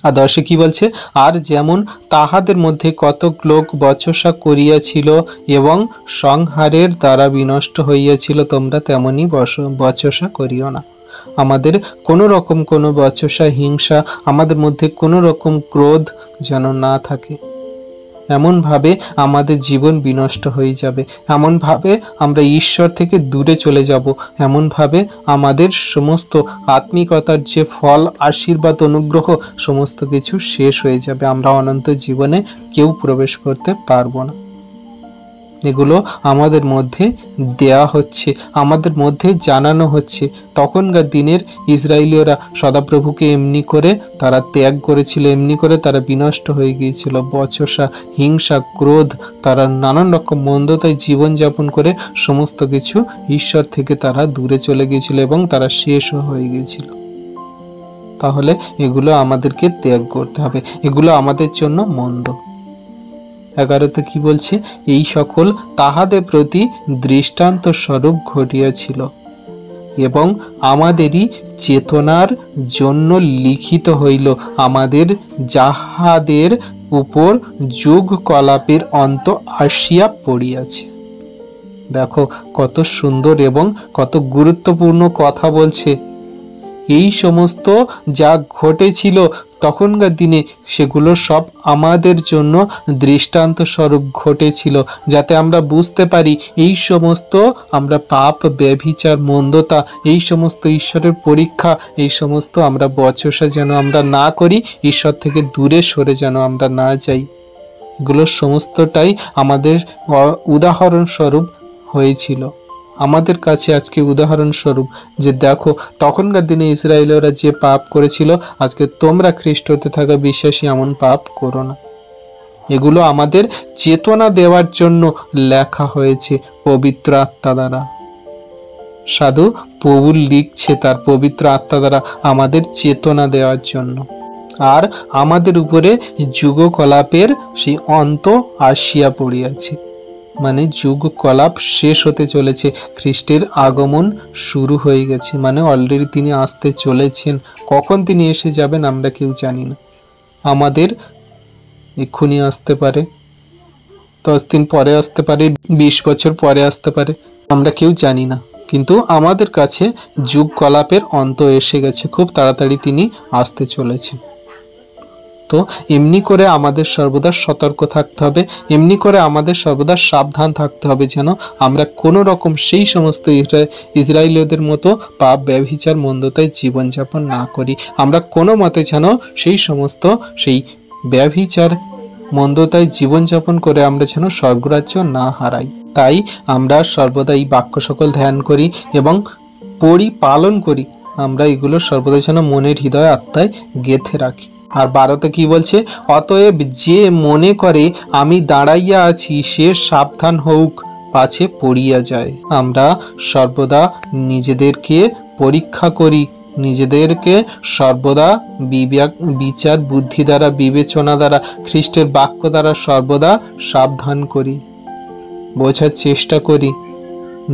আর 10 কি বলছে, আর যেমন তাহাদের মধ্যে কতক লোক বচসা করিয়াছিল এবং সংহারের দ্বারা বিনষ্ট হইয়াছিল, তোমরা তেমনি বচসা করিও না। আমাদের কোনো রকম কোনো বচসা, হিংসা, আমাদের মধ্যে কোনো রকম ক্রোধ যেন না থাকে। এমনভাবে আমাদের জীবন বিনষ্ট হয়ে যাবে, এমনভাবে আমরা ঈশ্বর থেকে দূরে চলে যাব, এমনভাবে আমাদের সমস্ত আত্মিকতার যে ফল, আশীর্বাদ, অনুগ্রহ সমস্ত কিছু শেষ হয়ে যাবে। আমরা অনন্ত জীবনে কেউ প্রবেশ করতে পারবো না। এগুলো আমাদের মধ্যে দেয়া হচ্ছে, আমাদের মধ্যে জানানো হচ্ছে। তখনকার দিনের ইসরায়েলীয়রা সদাপ্রভুকে এমনি করে তারা ত্যাগ করেছিল, এমনি করে তারা বিনষ্ট হয়ে গিয়েছিল। বচসা, হিংসা, ক্রোধ, তারা নানান রকম মন্দতায় জীবনযাপন করে সমস্ত কিছু ঈশ্বর থেকে তারা দূরে চলে গিয়েছিল এবং তারা শেষও হয়ে গিয়েছিল। তাহলে এগুলো আমাদেরকে ত্যাগ করতে হবে, এগুলো আমাদের জন্য মন্দ। 11 কি বলছে, এই সকল তাহাদের প্রতি দৃষ্টান্ত স্বরূপ ঘটিয়াছিল এবং আমাদেরই চেতনার জন্য লিখিত হইল, আমাদের যাহাদের উপর যুগ কলাপের অন্ত আসিয়া পড়িয়াছে। দেখো কত সুন্দর এবং কত গুরুত্বপূর্ণ কথা বলছে। এই সমস্ত যা ঘটেছিল তখনকার দিনে, সেগুলো সব আমাদের জন্য দৃষ্টান্ত স্বরূপ ঘটেছিল, যাতে আমরা বুঝতে পারি এই সমস্ত আমরা পাপ, ব্যভিচার, মন্দতা, এই সমস্ত ঈশ্বরের পরীক্ষা, এই সমস্ত আমরা বচসা যেন আমরা না করি, ঈশ্বর থেকে দূরে সরে যেন আমরা না যাই। এগুলো সমস্তটাই আমাদের উদাহরণস্বরূপ হয়েছিল। আমাদের কাছে আজকে উদাহরণস্বরূপ যে দেখো তখনকার দিনে ইসরায়েলরা যে পাপ করেছিল, আজকে তোমরা খ্রিস্টতে থাকা বিশ্বাসী এমন পাপ করো না। এগুলো আমাদের চেতনা দেওয়ার জন্য লেখা হয়েছে পবিত্র আত্মা দ্বারা। সাধু পৌল লিখছে তার পবিত্র আত্মা দ্বারা আমাদের চেতনা দেওয়ার জন্য। আর আমাদের উপরে যুগকলাপের সেই অন্ত আসিয়া পড়িয়াছে, মানে যুগ কলাপ শেষ হতে চলেছে, খ্রিস্টের আগমন শুরু হয়ে গেছে, মানে অলরেডি তিনি আসতে চলেছেন। কখন তিনি এসে যাবেন আমরা কেউ জানি না। আমাদের এক্ষুনি আসতে পারে, 10 দিন পরে আসতে পারে, 20 বছর পরে আসতে পারে, আমরা কেউ জানি না। কিন্তু আমাদের কাছে যুগ কলাপের অন্ত এসে গেছে, খুব তাড়াতাড়ি তিনি আসতে চলেছেন। তো এমনি করে আমাদের সর্বদা সতর্ক থাকতে হবে, এমনি করে আমাদের সর্বদা সাবধান থাকতে হবে যেন আমরা কোনো রকম সেই সমস্ত ইসরায়েলীয়দের মতো পাপ, ব্যভিচার, মন্দতায় জীবনযাপন না করি। আমরা কোনো মতে যেন সেই সমস্ত সেই ব্যভিচার, মন্দতায় জীবনযাপন করে আমরা যেন স্বর্গরাজ্য না হারাই। তাই আমরা সর্বদা এই বাক্য সকল ধ্যান করি এবং পড়ি, পালন করি। আমরা এগুলো সর্বদা যেন মনের হৃদয় আত্মায় গেঁথে রাখি। আর 12 কি বলছে, অতএব যে মনে করে আমি দাঁড়াইয়া আছি সে সাবধান হোক, পাছে পড়িয়া যায়। আমরা সর্বদা নিজেদেরকে পরীক্ষা করি, নিজেদেরকে সর্বদা বিচার বুদ্ধি দ্বারা, বিবেচনা দ্বারা, খ্রিস্টের বাক্য দ্বারা সর্বদা সাবধান করি, বোঝার চেষ্টা করি।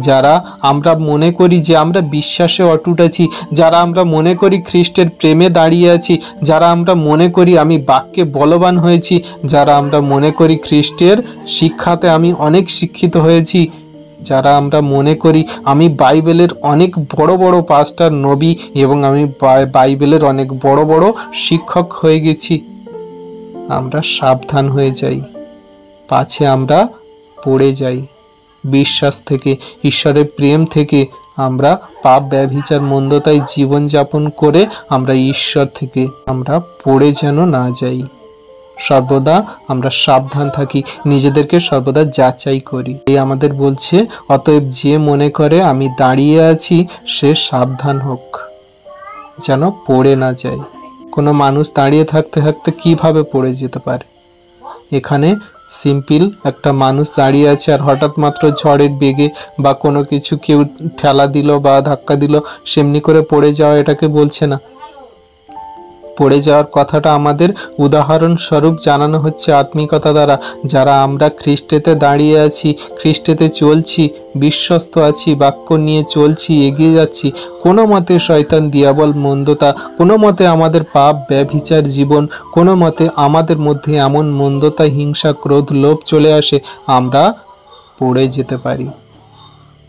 যারা আমরা মনে করি যে আমরা বিশ্বাসে অটুট আছি, যারা আমরা মনে করি খ্রিস্টের প্রেমে দাঁড়িয়ে আছি, যারা আমরা মনে করি আমি বাক্যে বলবান হয়েছি, যারা আমরা মনে করি খ্রিস্টের শিক্ষাতে আমি অনেক শিক্ষিত হয়েছি, যারা আমরা মনে করি আমি বাইবেলের অনেক বড় বড় পাস্টার, নবী এবং আমি বাইবেলের অনেক বড় বড় শিক্ষক হয়ে গেছি, আমরা সাবধান হয়ে যাই, পাছে আমরা পড়ে যাই। বিশ্বাস থেকে, ঈশ্বরের প্রেম থেকে আমরা পাপ, ব্যভিচার, মন্দতায় জীবনযাপন করে আমরা ঈশ্বর থেকে আমরা পড়ে যেন না যাই। সর্বদা আমরা সাবধান থাকি, নিজেদেরকে সর্বদা যাচাই করি। এই আমাদের বলছে, অতএব যে মনে করে আমি দাঁড়িয়ে আছি সে সাবধান হোক, যেন পড়ে না যায়। কোনো মানুষ দাঁড়িয়ে থাকতে থাকতে কিভাবে পড়ে যেতে পারে? এখানে সিম্পল একটা মানুষ দাঁড়িয়ে আছে আর হঠাৎ মাত্র ঝড়ের বেগে বা কোনো কিছু কেউ ঠেলা দিল বা ধাক্কা দিল, সেমনি করে পড়ে যাওয়া এটাকে বলছে না। পড়ে যাওয়ার কথাটা আমাদের উদাহরণস্বরূপ জানানো হচ্ছে আত্মিকতা দ্বারা। যারা আমরা খ্রিস্টেতে দাঁড়িয়ে আছি, খ্রিস্টেতে চলছি, বিশ্বস্ত আছি, বাক্য নিয়ে চলছি, এগিয়ে যাচ্ছি, কোনো মতে শয়তান দিয়াবল মন্দতা, কোনো মতে আমাদের পাপ ব্যভিচার জীবন, কোনো মতে আমাদের মধ্যে এমন মন্দতা, হিংসা, ক্রোধ, লোভ চলে আসে, আমরা পড়ে যেতে পারি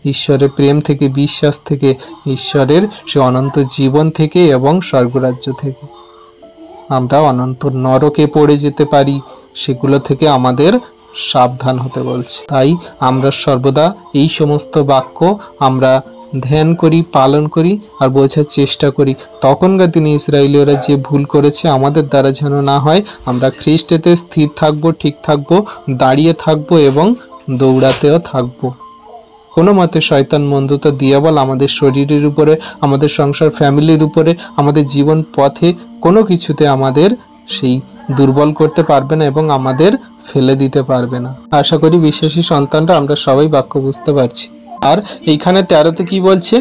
ঈশ্বরের প্রেম থেকে, বিশ্বাস থেকে, ঈশ্বরের সে অনন্ত জীবন থেকে এবং স্বর্গরাজ্য থেকে। আমরা অনন্ত নরকে পড়ে যেতে পারি, সেগুলো থেকে আমাদের সাবধান হতে বলছে। তাই আমরা সর্বদা এই সমস্ত বাক্য আমরা ধ্যান করি, পালন করি আর বোঝার চেষ্টা করি। তখনকার দিনে ইসরায়েলীয়রা যে ভুল করেছে আমাদের দ্বারা যেন না হয়। আমরা খ্রিস্টেতে স্থির থাকবো, ঠিক থাকবো, দাঁড়িয়ে থাকবো এবং দৌড়াতেও থাকবো। কোনো মতে শয়তান মন্দতা দিয়াবল আমাদের শরীরের উপরে, আমাদের সংসার ফ্যামিলির উপরে, আমাদের জীবন পথে কোনো কিছুতে আমাদের সেই দুর্বল করতে পারবে না এবং আমাদের ফেলে দিতে পারবে না। আশা করি বিশ্বাসী সন্তানরা আমরা সবাই বাক্য বুঝতে পারছি। আর এইখানে 13তে কি বলছে?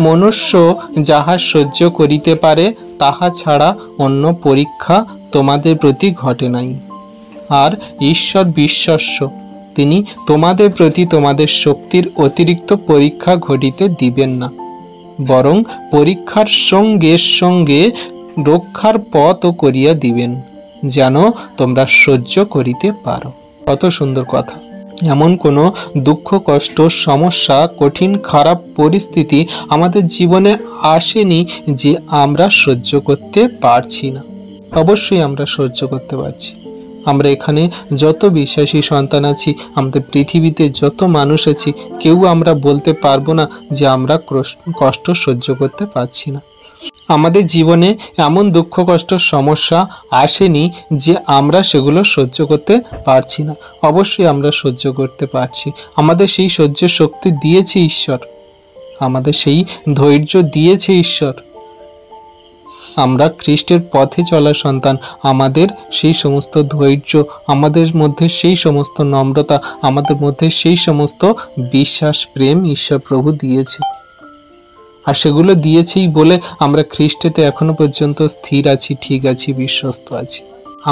মনুষ্য যাহা সহ্য করিতে পারে তাহা ছাড়া অন্য পরীক্ষা তোমাদের প্রতি ঘটে নাই। আর ঈশ্বর বিশ্বাস্য, তিনি তোমাদের প্রতি তোমাদের শক্তির অতিরিক্ত পরীক্ষা ঘটিতে দিবেন না, বরং পরীক্ষার সঙ্গে সঙ্গে রক্ষার পথও করিয়া দিবেন, যেন তোমরা সহ্য করিতে পারো। কত সুন্দর কথা। এমন কোনো দুঃখ, কষ্ট, সমস্যা, কঠিন খারাপ পরিস্থিতি আমাদের জীবনে আসেনি যে আমরা সহ্য করতে পারছি না। অবশ্যই আমরা সহ্য করতে পারছি। আমরা এখানে যত বিশ্বাসী সন্তান আছি, আমাদের পৃথিবীতে যত মানুষ আছি, কেউ আমরা বলতে পারবো না যে আমরা কষ্ট সহ্য করতে পারছি না। আমাদের জীবনে এমন দুঃখ, কষ্ট, সমস্যা আসেনি যে আমরা সেগুলো সহ্য করতে পারছি না। অবশ্যই আমরা সহ্য করতে পারছি। আমাদের সেই সহ্য শক্তি দিয়েছে ঈশ্বর, আমাদের সেই ধৈর্য দিয়েছে ঈশ্বর। আমরা খ্রিস্টের পথে চলা সন্তান, আমাদের সেই সমস্ত ধৈর্য, আমাদের মধ্যে সেই সমস্ত নম্রতা, আমাদের মধ্যে সেই সমস্ত বিশ্বাস, প্রেম ঈশ্বর প্রভু দিয়েছে। আর সেগুলো দিয়েছেই বলে আমরা খ্রিস্টেতে এখনো পর্যন্ত স্থির আছি, ঠিক আছি, বিশ্বস্ত আছি।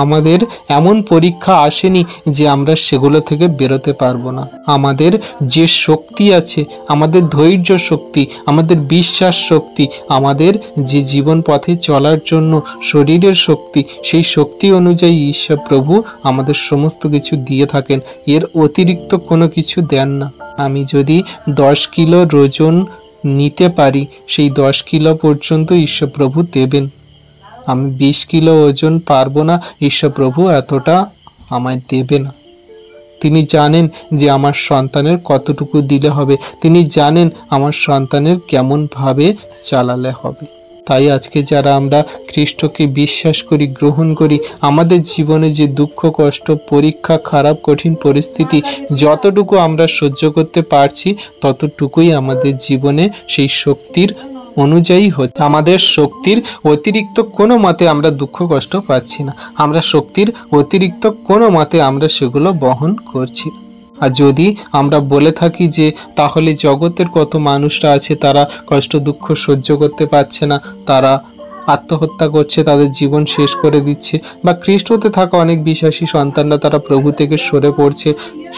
আমাদের এমন পরীক্ষা আসেনি যে আমরা সেগুলো থেকে বেরোতে পারবো না। আমাদের যে শক্তি আছে, আমাদের ধৈর্য শক্তি, আমাদের বিশ্বাস শক্তি, আমাদের যে জীবন পথে চলার জন্য শরীরের শক্তি, সেই শক্তি অনুযায়ী ঈশ্বর প্রভু আমাদের সমস্ত কিছু দিয়ে থাকেন। এর অতিরিক্ত কোনো কিছু দেন না। আমি যদি 10 কিলো ওজন নিতে পারি, সেই 10 কিলো পর্যন্ত ঈশ্বর প্রভু দেবেন। আমি 20 কিলো ওজন পারবো না, ঈশ্বর প্রভু এতটা আমায় দেবে না। তিনি জানেন যে আমার সন্তানের কতটুকু দিলে হবে, তিনি জানেন আমার সন্তানের কেমনভাবে চালালে হবে। তাই আজকে যারা আমরা খ্রিস্টকে বিশ্বাস করি, গ্রহণ করি, আমাদের জীবনে যে দুঃখ, কষ্ট, পরীক্ষা, খারাপ কঠিন পরিস্থিতি যতটুকু আমরা সহ্য করতে পারছি, ততটুকুই আমাদের জীবনে সেই শক্তির অনুযায়ী হচ্ছে। আমাদের শক্তির অতিরিক্ত কোনো মতে আমরা দুঃখ কষ্ট পাচ্ছি না, আমরা শক্তির অতিরিক্ত কোনো মতে আমরা সেগুলো বহন করছি। আর যদি আমরা বলে থাকি যে তাহলে জগতের কত মানুষরা আছে তারা কষ্ট দুঃখ সহ্য করতে পারছে না, তারা আত্মহত্যা করছে, তাদের জীবন শেষ করে দিচ্ছে, বা খ্রিস্টতে থাকা অনেক বিশ্বাসী সন্তানরা তারা প্রভু থেকে সরে পড়ছে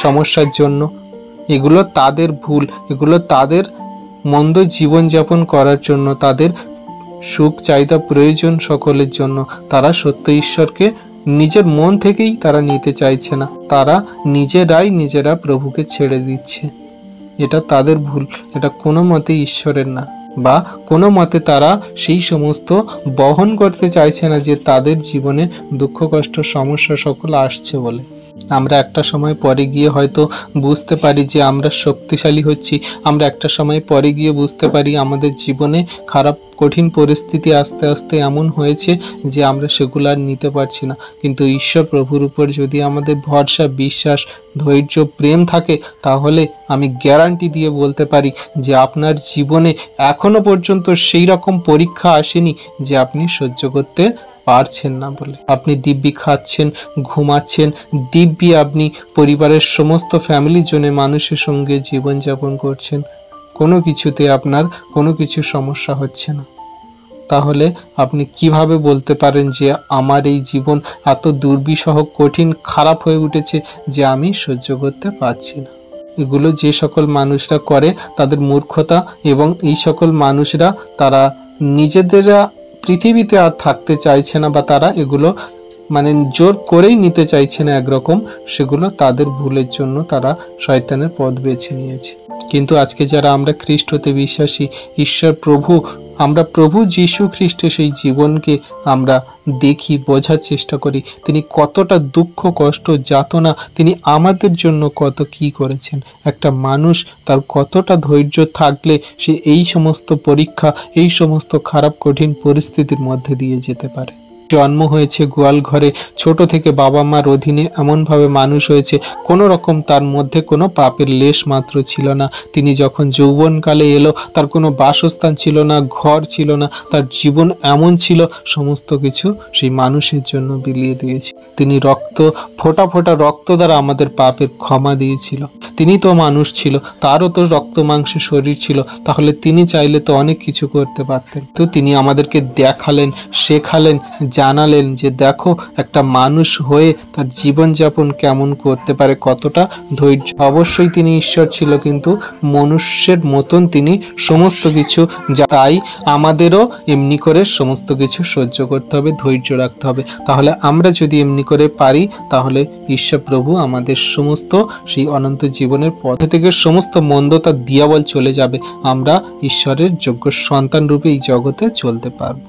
সমস্যার জন্য, এগুলো তাদের ভুল, এগুলো তাদের মন্দ জীবনযাপন করার জন্য, তাদের সুখ চাহিদা প্রয়োজন সকলের জন্য। তারা সত্য ঈশ্বরকে নিজের মন থেকেই তারা নিতে চাইছে না, তারা নিজেরা প্রভুকে ছেড়ে দিচ্ছে। এটা তাদের ভুল, এটা কোনো মতে ঈশ্বরের না, বা কোনো মতে তারা সেই সমস্ত বহন করতে চাইছে না যে তাদের জীবনে দুঃখ কষ্ট সমস্যা সকল আসছে বলে। আমরা একটা সময় পরে গিয়ে হয়তো বুঝতে পারি যে আমরা শক্তিশালী হচ্ছি, আমরা একটা সময় পরে গিয়ে বুঝতে পারি আমাদের জীবনে খারাপ কঠিন পরিস্থিতি আস্তে আস্তে এমন হয়েছে যে আমরা সেগুলো আর নিতে পারছি না। কিন্তু ঈশ্বর প্রভুর উপর যদি আমাদের ভরসা, বিশ্বাস, ধৈর্য, প্রেম থাকে, তাহলে আমি গ্যারান্টি দিয়ে বলতে পারি যে আপনার জীবনে এখনো পর্যন্ত সেই রকম পরীক্ষা আসেনি যে আপনি সহ্য করতে পারছেন না বলে। আপনি দিব্যি খাচ্ছেন, ঘুমাচ্ছেন, দিব্যি আপনি পরিবারের সমস্ত ফ্যামিলির জন্য মানুষের সঙ্গে জীবনযাপন করছেন, কোনো কিছুতে আপনার কোনো কিছু সমস্যা হচ্ছে না। তাহলে আপনি কিভাবে বলতে পারেন যে আমার এই জীবন এত দুর্বিষহ, কঠিন, খারাপ হয়ে উঠেছে যে আমি সহ্য করতে পারছি না? এগুলো যে সকল মানুষরা করে তাদের মূর্খতা, এবং এই সকল মানুষরা তারা নিজেদেরা পৃথিবীতে আর থাকতে চাইছে না, বা তারা এগুলো মানে জোর করেই নিতে চাইছে না একরকম, সেগুলো তাদের ভুলের জন্য তারা শয়তানের পথ বেছে নিয়েছে। কিন্তু আজকে যারা আমরা খ্রিস্ট হতে বিশ্বাসী, ঈশ্বর প্রভু, আমরা প্রভু যীশু খ্রিস্টের সেই জীবনকে আমরা দেখি, বোঝার চেষ্টা করি, তিনি কতটা দুঃখ, কষ্ট, যাতনা তিনি আমাদের জন্য কত কি করেছেন। একটা মানুষ তার কতটা ধৈর্য থাকলে সে এই সমস্ত পরীক্ষা, এই সমস্ত খারাপ কঠিন পরিস্থিতির মধ্যে দিয়ে যেতে পারে। জন্ম হয়েছে গোয়াল ঘরে, ছোট থেকে বাবা মার অধীনে এমনভাবে মানুষ হয়েছে, কোনো রকম তার মধ্যে কোনো পাপের লেশ মাত্র ছিল না। তিনি যখন যৌবনকালে এলো, তার কোনো বাসস্থান ছিল না, ঘর ছিল না, তার জীবন এমন ছিল সমস্ত কিছু সেই মানুষের জন্য বিলিয়ে দিয়েছে। তিনি ফোঁটা ফোঁটা রক্ত দ্বারা আমাদের পাপের ক্ষমা দিয়েছিল। তিনি তো মানুষ ছিল, তারও তো রক্ত মাংসের শরীর ছিল, তাহলে তিনি চাইলে তো অনেক কিছু করতে পারতেন। তো তিনি আমাদেরকে দেখালেন, শেখালেন, জানালেন যে দেখো একটা মানুষ হয়ে তার জীবনযাপন কেমন করতে পারে, কতটা ধৈর্য। অবশ্যই তিনি ঈশ্বর ছিল, কিন্তু মনুষ্যের মতন তিনি সমস্ত কিছু, তাই আমাদেরও এমনি করে সমস্ত কিছু সহ্য করতে হবে, ধৈর্য রাখতে হবে। তাহলে আমরা যদি এমনি করে পারি, তাহলে ঈশ্বর প্রভু আমাদের সমস্ত সেই অনন্ত জীবনের পথ থেকে সমস্ত মন্দতা দিয়াবল চলে যাবে, আমরা ঈশ্বরের যোগ্য সন্তান রূপে এই জগতে চলতে পারব।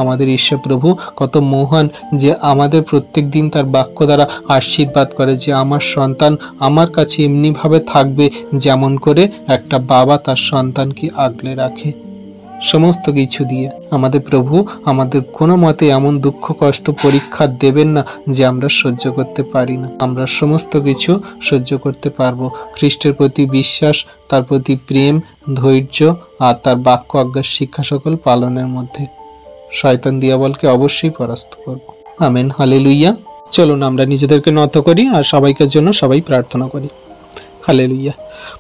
আমাদের ঈশ্বর প্রভু কত মহান যে আমাদের প্রত্যেক দিন তার বাক্য দ্বারা আশীর্বাদ করে যে আমার সন্তান আমার কাছে এমনিভাবে থাকবে যেমন করে একটা বাবা তার সন্তানকে আগলে রাখে। সমস্ত কিছু দিয়ে আমাদের প্রভু আমাদের কোনো মতে এমন দুঃখ, কষ্ট, পরীক্ষা দেবেন না যে আমরা সহ্য করতে পারি না। আমরা সমস্ত কিছু সহ্য করতে পারবো খ্রিস্টের প্রতি বিশ্বাস, তার প্রতি প্রেম, ধৈর্য আর তার বাক্য আজ্ঞার শিক্ষা সকল পালনের মধ্যে। শয়তান দিয়াবলকে অবশ্যই পরাস্ত করব। Amen, hallelujah. চলুন আমরা নিজেদেরকে নত করি আর সবাইকার জন্য সবাই প্রার্থনা করি। হালেলুইয়া।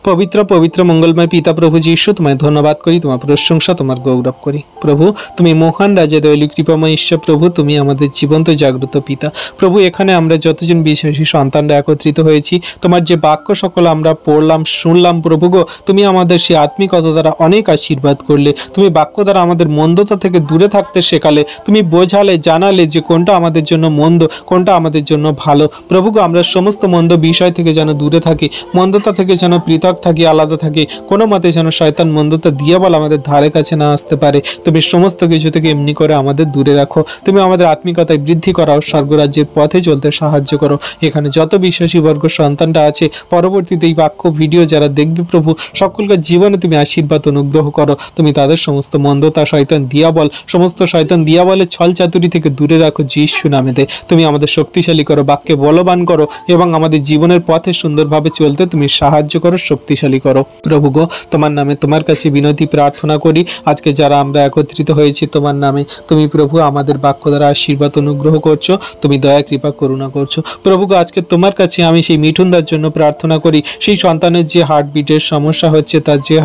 পবিত্র পবিত্র মঙ্গলময় পিতা প্রভু যীশু, তোমায় ধন্যবাদ করি, তোমার প্রশংসা, তোমার গৌরব করি। প্রভু তুমি মহান রাজা, দয়ালু কৃপাময় ঈশ্বর প্রভু, তুমি আমাদের জীবন্ত জাগ্রত পিতা। প্রভু এখানে আমরা যতজন বিশ্বাসী সন্তানরা একত্রিত হয়েছি, তোমার যে বাক্য সকল আমরা পড়লাম, শুনলাম, প্রভু গো তুমি আমাদের সেই আত্মিকতা দ্বারা অনেক আশীর্বাদ করলে। তুমি বাক্য দ্বারা আমাদের মন্দতা থেকে দূরে থাকতে শেখালে, তুমি বোঝালে, জানালে যে কোনটা আমাদের জন্য মন্দ, কোনটা আমাদের জন্য ভালো। প্রভু গো আমরা সমস্ত মন্দ বিষয় থেকে যেন দূরে থাকি, মন্দতা থেকে যেন পৃথক থাকি, আলাদা থাকি, কোনো মতে যেন শয়তান মন্দতা দিয়াবল আমাদের ধারে কাছে না আসতে পারে। তুমি সমস্ত কিছু থেকে এমনি করে আমাদের দূরে রাখো। তুমি আমাদের আত্মিকতায় বৃদ্ধি করাও, স্বর্গরাজ্যের পথে চলতে সাহায্য করো। এখানে যত বিশ্বাসী বর্গ সন্তানরা আছে, পরবর্তীতে এই বাক্য ভিডিও যারা দেখবে প্রভু, সকলকার জীবনে তুমি আশীর্বাদ অনুগ্রহ করো। তুমি তাদের সমস্ত মন্দতা, শয়তান দিয়াবল, সমস্ত শয়তান দিয়াবলের ছল চাতুরি থেকে দূরে রাখো যীশু নামেতে। তুমি আমাদের শক্তিশালী করো, বাক্যে বলবান করো, এবং আমাদের জীবনের পথে সুন্দরভাবে চলতে তুমি সাহায্য করো, শক্তিশালী করো। প্রভু গো তোমার নামে তোমার কাছে বিনতি প্রার্থনা করি, আজকে যারা আমরা একত্রিত হয়েছি তোমার নামে, তুমি প্রভু আমাদের বাক্য দ্বারা আশীর্বাদ অনুগ্রহ করছো, তুমি দয়া কৃপা করুণা করছো। প্রভু গো আজকে তোমার কাছে আমি সেই মিঠুনদার জন্য প্রার্থনা করি, সেই সন্তানের যে হার্টবিটের সমস্যা হচ্ছে, তার যে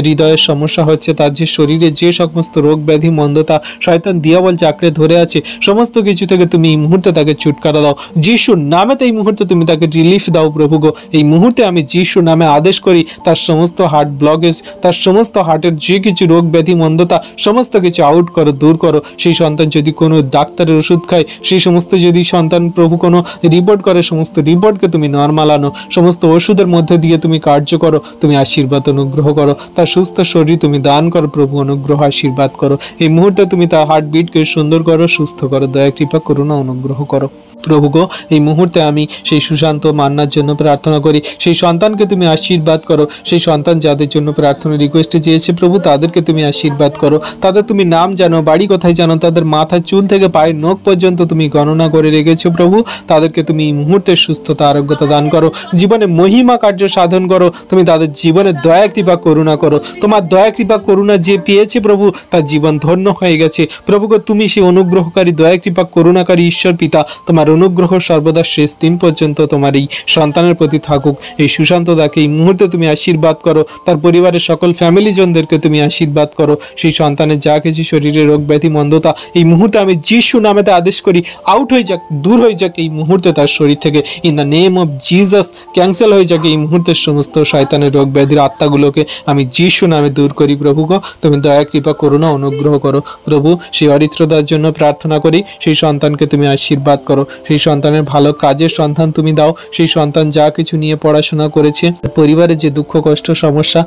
হৃদয়ের সমস্যা হচ্ছে, তার যে শরীরে যে সমস্ত রোগ ব্যাধি, মন্দতা, শয়তান দিয়াবল চাকরে ধরে আছে, সমস্ত কিছু থেকে তুমি এই মুহূর্তে তাকে ছুটকারা দাও যিশুর নামেতে। এই মুহূর্তে তুমি তাকে রিলিফ দাও প্রভু গো। এই মুহূর্তে আমি যিশুর নামে আদেশ করি, তার সমস্ত হার্ট ব্লকেজ, তার সমস্ত হার্টের যে কিছু রোগ ব্যাধি, মন্দতা, সমস্ত কিছু আউট করো, দূর করো। সেই সন্তান যদি কোনো ডাক্তারের ওষুধ খায়, সেই সমস্ত যদি সন্তান প্রভু কোনো রিপোর্ট করে, সমস্ত রিপোর্টকে তুমি নর্মাল আনো, সমস্ত ওষুধের মধ্যে দিয়ে তুমি কার্য করো, তুমি আশীর্বাদ অনুগ্রহ করো, তার সুস্থ শরীর তুমি দান করো প্রভু, অনুগ্রহ আশীর্বাদ করো। এই মুহূর্তে তুমি তার হার্টবিটকে সুন্দর করো, সুস্থ করো, দয়া কৃপা করুণা অনুগ্রহ করো। প্রভু গো এই মুহূর্তে আমি সেই সুশান্ত মান্নার জন্য প্রার্থনা করি, সেই সন্তানকে তুমি আশীর্বাদ করো। সেই সন্তান যাদের জন্য প্রার্থনা রিকোয়েস্টে চেয়েছে প্রভু, তাদেরকে তুমি আশীর্বাদ করো। তাদের তুমি নাম জানো, বাড়ি কোথায় জানো, তাদের মাথার চুল থেকে পায়ের নখ পর্যন্ত তুমি গণনা করে রেখেছো প্রভু। তাদেরকে তুমি এই মুহূর্তে সুস্থতা, আরোগ্যতা দান করো, জীবনে মহিমা কার্য সাধন করো। তুমি তাদের জীবনে দয়া কৃপা করুণা করো। তোমার দয়া কৃপা করুণা যে পেয়েছে প্রভু, তার জীবন ধন্য হয়ে গেছে। প্রভু গো তুমি সেই অনুগ্রহকারী, দয়া কৃপা করুণাকারী ঈশ্বর পিতা, তোমার অনুগ্রহ সর্বদা শেষ দিন পর্যন্ত তোমার এই সন্তানের প্রতি থাকুক। এই সুশান্ত দাকে এই মুহূর্তে তুমি আশীর্বাদ করো, তার পরিবারের সকল ফ্যামিলিজনদেরকে তুমি আশীর্বাদ করো। সেই সন্তানের যা কিছু শরীরে রোগ ব্যাধি মন্দতা এই মুহূর্তে আমি যিশু নামেতে আদেশ করি, আউট হয়ে যাক, দূর হয়ে যাক এই মুহূর্তে তার শরীর থেকে। In the name of Jesus cancel হয়ে যাক এই মুহূর্তের সমস্ত শয়তানের রোগ ব্যাধির আত্মাগুলোকে আমি যিশু নামে দূর করি। প্রভু গো, তুমি দয়া কৃপা করুণা অনুগ্রহ করো। প্রভু, সেই অরিত্রদার জন্য প্রার্থনা করি, সেই সন্তানকে তুমি আশীর্বাদ করো, সেই সন্তানের ভালো কাজের সন্তান তুমি দাও। সেই সন্তান যা কিছু নিয়ে পড়াশোনা করেছে, পরিবারে যে দুঃখ কষ্ট সমস্যা,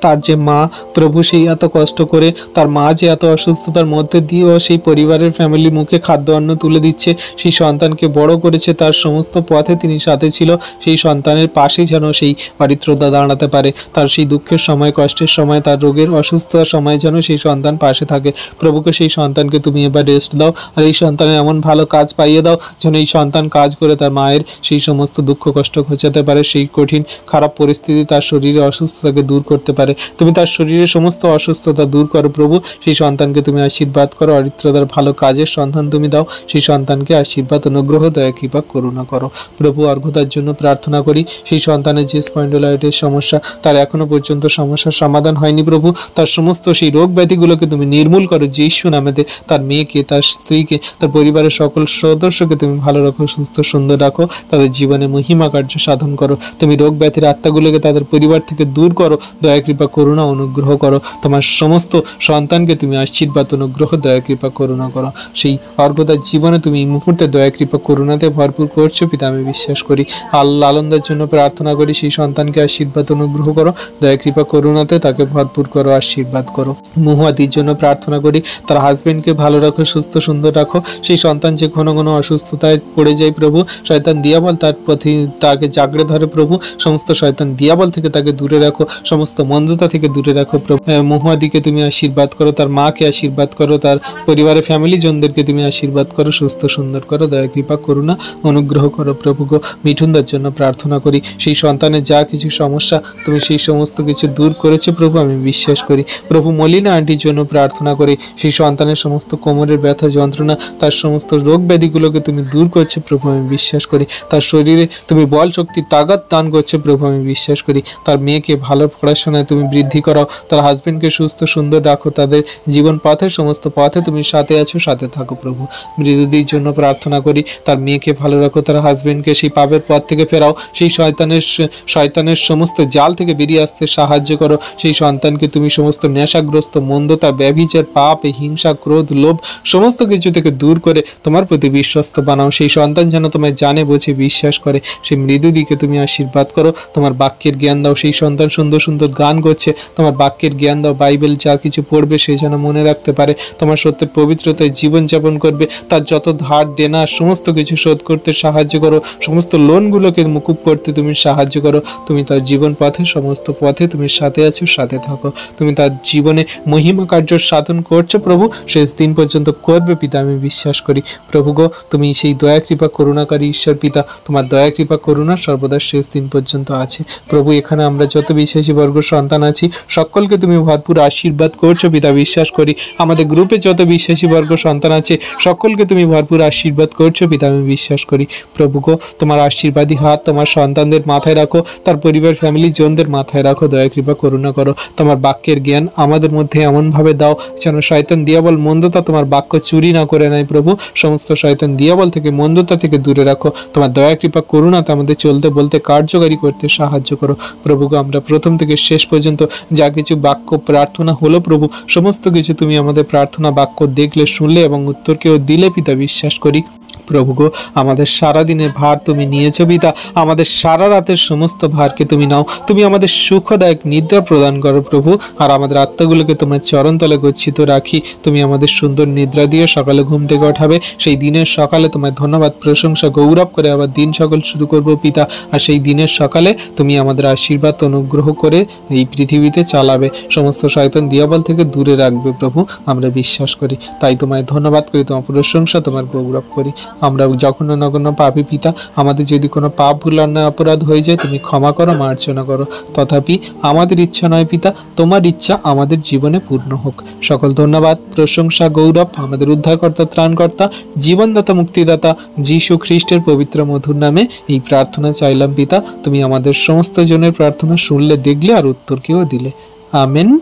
তার যে মা প্রভু সেই এত কষ্ট করে, তার মা যে এত অসুস্থতার মধ্যে দিয়েও সেই পরিবারের ফ্যামিলির মুখে খাদ্য অন্ন তুলে দিচ্ছে, সেই সন্তানকে বড় করেছে, তার সমস্ত পথে তিনি সাথে ছিল। সেই সন্তানের পাশে যেন সেই অরিত্রদা দাঁড়াতে পারে, তার সেই দুঃখের সময়, কষ্টের সময়, তার রোগের অসুস্থতার সময় যেন সেই সন্তান পাশে থাকে। প্রভুকে সেই সন্তানকে তুমি এবার রেস্ট দাও, আর এই সন্তানের এমন ভালো কাজ পাইয়ে দাও যেন এই সন্তান কাজ করে তার মায়ের সেই সমস্ত দুঃখ কষ্ট ঘোচাতে পারে, সেই কঠিন খারাপ পরিস্থিতি, তার শরীরে অসুস্থতাকে দূর করতে পারে। তুমি তার শরীরের সমস্ত অসুস্থতা দূর করো প্রভু। সেই সন্তানকে তুমি আশীর্বাদ করো, অরিত্রদার ভালো কাজের সন্ধান তুমি দাও। সেই সন্তানকে আশীর্বাদ অনুগ্রহ দয়া কৃপা করুণা করো। প্রভু, অর্ঘতার জন্য প্রার্থনা করি, সেই সন্তানের যে স্পন্ডোলাইটিস সমস্যা, তার এখনো পর্যন্ত সমস্যার সমাধান হয়নি প্রভু। তার সমস্ত সেই রোগ ব্যাধিগুলোকে তুমি নির্মূল করো যিশু নামেতে। তার মেয়েকে, তার স্ত্রীকে, তার পরিবারের সকল সদস্যকে তুমি ভালো রাখো, সুস্থ সুন্দর রাখো, তাদের জীবনে মহিমা কার্য সাধন করো। তুমি রোগ ব্যাধির আত্মাগুলোকে তাদের পরিবার থেকে দূর করো, দয়া কৃপা করুণা অনুগ্রহ করো। তোমার সমস্ত সন্তানকে তুমি আশীর্বাদ অনুগ্রহ দয়া কৃপা করুণা করো। সেই অর্ঘতার জীবনে তুমি এই মুহূর্তে দয়া কৃপা করুণাতে ভরপুর করছো পিতা, আমি বিশ্বাস করি। লালনদার জন্য প্রার্থনা করি, সেই সন্তানকে আশীর্বাদ অনুগ্রহ করো, দয়া কৃপা করুণাতে তাকে ভরপুর করো, আশীর্বাদ করো। মহুয়াদির জন্য প্রার্থনা করি, তার হাজবেন্ডকে ভালো রাখো, সুস্থ সুন্দর রাখো। সেই সন্তান যে ঘন ঘন অসুস্থতায় পড়ে যায় প্রভু, শয়তান দিয়াবল তার প্রতি তাকে জাগড়ে ধরে প্রভু, সমস্ত শয়তান দিয়াবল থেকে তাকে দূরে রাখো, সমস্ত মন্দতা থেকে দূরে রাখো প্রভু। মহুয়াদিকে তুমি আশীর্বাদ করো, তার মাকে আশীর্বাদ করো, তার পরিবারের ফ্যামিলি জনদেরকে তুমি আশীর্বাদ করো, সুস্থ সুন্দর করো, দয়া কৃপা করুণা অনুগ্রহ করো প্রভু গো। মিঠুনদার জন্য প্রার্থনা করি, সেই সন্তানের যা কিছু সমস্যা তুমি সেই সমস্ত কিছু দূর করেছো প্রভু, আমি বিশ্বাস করি। প্রভু, মলিনা আন্টির জন্য প্রার্থনা করি, সেই সন্তানের সমস্ত কোমরের ব্যথা যন্ত্রণা, তার সমস্ত রোগ ব্যাধিগুলোকে তুমি দূর করছো প্রভু, আমি বিশ্বাস করি। তার শরীরে তুমি বল শক্তি তাগাত দান করছো প্রভু, আমি বিশ্বাস করি। তার মেয়েকে ভালো পড়াশোনায় তুমি বৃদ্ধি করাও, তার হাজবেন্ডকে সুস্থ সুন্দর রাখো, তাদের জীবন পথের সমস্ত পথে তুমি সাথে আছো, সাথে থাকো প্রভু। মৃদুদির জন্য প্রার্থনা করি, তার মেয়েকে ভালো রাখো, তার হাজবেন্ডকে সেই পাপের পথ থেকে ফেরাও, সেই শয়তানের সমস্ত জাল থেকে বেরিয়ে আসতে সাহায্য করো। সেই সন্তানকে তুমি সমস্ত নেশাগ্রস্ত মন্দতা, ব্যভিচার, পাপ, হিংসা, ক্রোধ, লোভ সমস্ত কিছু থেকে দূর করে তোমার প্রতি বিশ্বস্ত বানাও। সেই সন্তান যেন তোমায় জানে বোঝে বিশ্বাস করে। সেই মৃদুদিকে তুমি আশীর্বাদ করো, তোমার বাক্যের জ্ঞান দাও। সেই সন্তান সুন্দর সুন্দর গান করছে, তোমার বাক্যের জ্ঞান দাও। বাইবেল যা কিছু পড়বে সে যেন মনে রাখতে পারে, তোমার সত্যের পবিত্রতায় জীবনযাপন করবে, তার যত ধার দেনা সমস্ত কিছু শোধ করতে সাহায্য করো, সমস্ত লোনগুলোকে মুকুব করতে তুমি সাহায্য করো। তুমি তার জীবন পথে সমস্ত পথে তুমি সাথে আছো, সাথে থাকো। তুমি তার জীবনে মহিমা কার্য সাধন করছো প্রভু, শেষ দিন পর্যন্ত করবে পিতা, আমি বিশ্বাস করি। প্রভু গো, তুমি সেই দয়া কৃপা করুণাকারী ঈশ্বর পিতা, তোমার দয়া কৃপা করুণা সর্বদা শেষ দিন পর্যন্ত আছে প্রভু। এখানে আমরা যত বিশ্বাসী বর্গ সন্তান আছি সকলকে তুমি ভরপুর আশীর্বাদ করছো পিতা, বিশ্বাস করি। আমাদের গ্রুপে যত বিশ্বাসী বর্গ সন্তান আছে সকলকে তুমি ভরপুর আশীর্বাদ করছো পিতা, আমি বিশ্বাস করি। প্রভু গো, তোমার আশীর্বাদী হাত তোমার সন্তানদের মাথায় রাখো, তার পরিবার ফ্যামিলি জনদের মাথায় রাখো, দয়া কৃপা করুণা করো। তোমার বাক্যের জ্ঞান আমাদের মধ্যে এমনভাবে দাও যেন শয়তান দিয়াবল মন্দতা তোমার বাক্য চুরি না করে নেয় প্রভু। সমস্ত শয়তান দিয়াবল থেকে মন্দতা থেকে দূরে রাখো। তোমার দয়া কৃপা করুণাতে আমাদের চলতে বলতে কার্যকারী করতে সাহায্য করো প্রভু গো। আমরা প্রথম থেকে শেষ পর্যন্ত যা কিছু বাক্য প্রার্থনা হলো প্রভু, সমস্ত কিছু তুমি আমাদের প্রার্থনা বাক্য দেখলে, শুনলে এবং উত্তরকেও দিলে পিতা, বিশ্বাস করি। প্রভু গো, আমাদের সারা দিনের ভার তুমি নিয়েছো পিতা, আমাদের সারা রাতের সমস্ত ভারকে তুমি নাও। তুমি আমাদের সুখদায়ক নিদ্রা প্রদান করো প্রভু, আর আমাদের আত্মাগুলোকে তোমার চরণতলে গচ্ছিত রাখি। তুমি আমাদের সুন্দর নিদ্রা দিয়ে সকালে ঘুম থেকে ওঠাবে, সেই দিনের সকালে তোমার ধন্যবাদ প্রশংসা গৌরব করে আবার দিন সকল শুরু করবো পিতা। আর সেই দিনের সকালে তুমি আমাদের আশীর্বাদ অনুগ্রহ করে এই পৃথিবীতে চালাবে, সমস্ত শয়তান দিয়াবল থেকে দূরে রাখবে প্রভু, আমরা বিশ্বাস করি। তাই তোমায় ধন্যবাদ করি, তোমার প্রশংসা তোমার গৌরব করি। আমরা যখন নগণ্য পাপী পিতা, আমাদের যদি কোনো পাপ ভুল অন্যায় অপরাধ হয়ে যায় তুমি ক্ষমা করো, মার্জনা করো। তথাপি আমাদের ইচ্ছা নয় পিতা, তোমার ইচ্ছা আমাদের জীবনে পূর্ণ হোক। সকল ধন্যবাদ, প্রশংসা, গৌরব আমাদের উদ্ধারকর্তা, ত্রাণকর্তা, জীবনদাতা, মুক্তিদাতা যীশু খ্রিস্টের পবিত্র মধুর নামে এই প্রার্থনা চাইলাম পিতা। তুমি আমাদের সমস্ত জনের প্রার্থনা শুনলে, দেখলে আর উত্তর কেউ দিলে। আমেন।